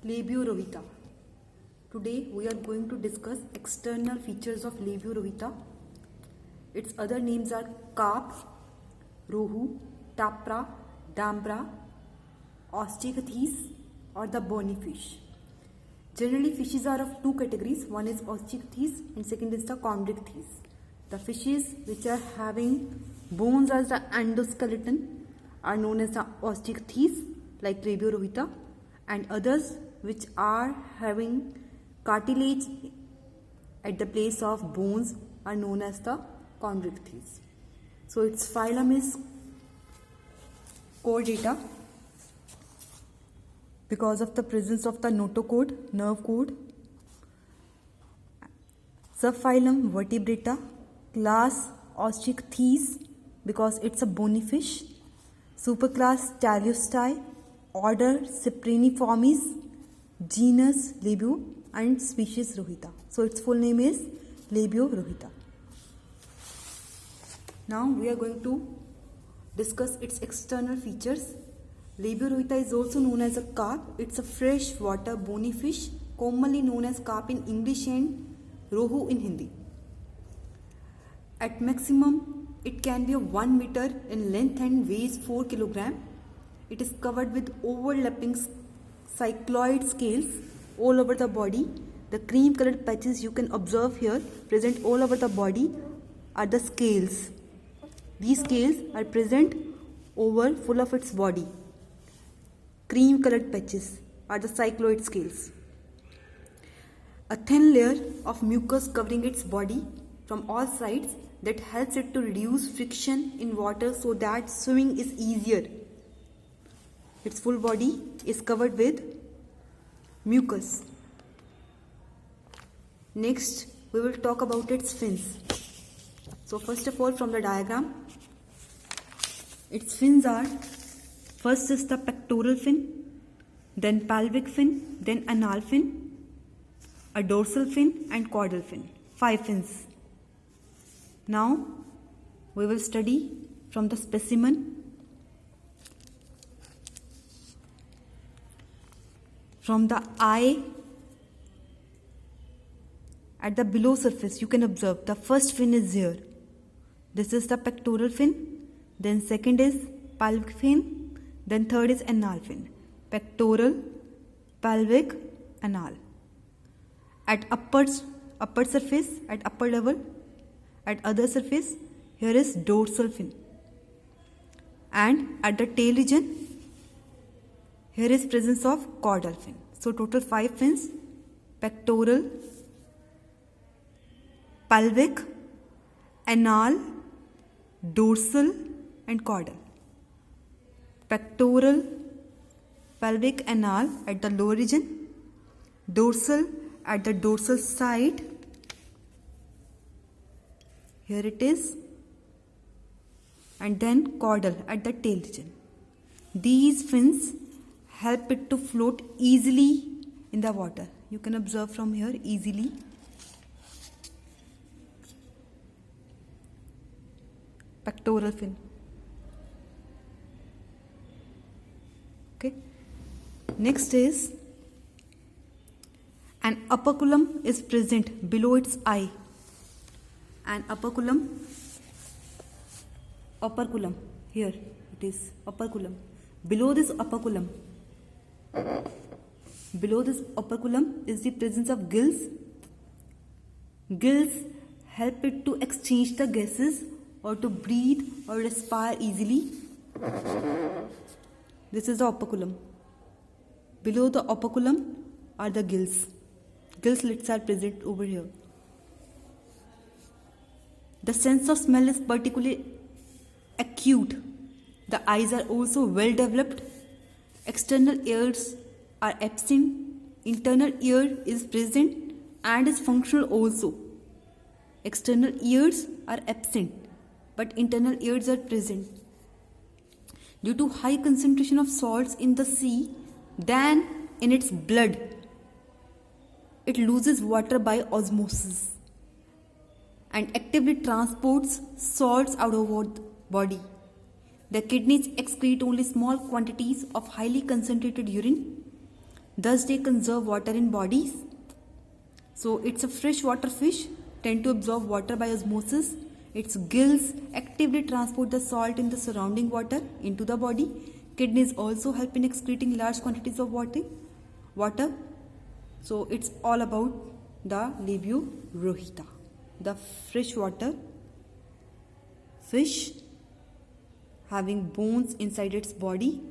Labiorhita. Today we are going to discuss external features of Labiorhita. Its other names are carp, rohu, tapra, dambra, osteichthyes or the bony fish. Generally fishes are of two categories. One is osteichthyes and second is the chondrichthyes. The fishes which are having bones as the endoskeleton are known as the osteichthyes like Labiorhita, and others which are having cartilage at the place of bones are known as the chondrichthyes. So its phylum is Chordata because of the presence of the notochord, nerve cord. Subphylum Vertebrata, class Osteichthyes because it's a bony fish. Superclass Taliostei, order Cypriniformes, genus Labio, and species Rohita. So its full name is Labiorhita. Now we are going to discuss its external features. Labiorhita is also known as a carp. It's a freshwater bony fish, commonly known as carp in English and rohu in Hindi. At maximum, it can be 1 meter in length and weighs 4 kg. It is covered with overlapping cycloid scales all over the body. The cream colored patches you can observe here present all over the body are the scales. These scales are present over full of its body. Cream colored patches are the cycloid scales. A thin layer of mucus covering its body from all sides that helps it to reduce friction in water so that swimming is easier. Its full body is covered with mucus. Next, we will talk about its fins. So first of all, from the diagram, its fins are, first is the pectoral fin, then pelvic fin, then anal fin, a dorsal fin and caudal fin. 5 fins. Now we will study from the specimen. From the eye at the below surface you can observe the first fin is here. This is the pectoral fin, then second is pelvic fin, then third is anal fin. Pectoral, pelvic, anal. At upper surface, at upper level, at other surface, here is dorsal fin. And at the tail region, here is presence of caudal fin. So total 5 fins: pectoral, pelvic, anal, dorsal and caudal. Pectoral, pelvic, anal at the lower region, dorsal at the dorsal side, here it is, and then caudal at the tail region. These fins help it to float easily in the water. You can observe from here easily. Pectoral fin. Okay. Next is an operculum is present below its eye. An operculum, here it is, operculum. Below this operculum is the presence of gills. Gills help it to exchange the gases or to breathe or respire easily. This is the operculum. Below the operculum are the gills. Gill slits are present over here. The sense of smell is particularly acute. The eyes are also well developed. External ears are absent. Internal ear is present and is functional also. External ears are absent, but internal ears are present. Due to high concentration of salts in the sea than in its blood, it loses water by osmosis and actively transports salts out of the body. The kidneys excrete only small quantities of highly concentrated urine. Thus they conserve water in bodies. So it's a freshwater fish, tend to absorb water by osmosis. Its gills actively transport the salt in the surrounding water into the body. Kidneys also help in excreting large quantities of water. So it's all about the Labiorhita, the freshwater fish having bones inside its body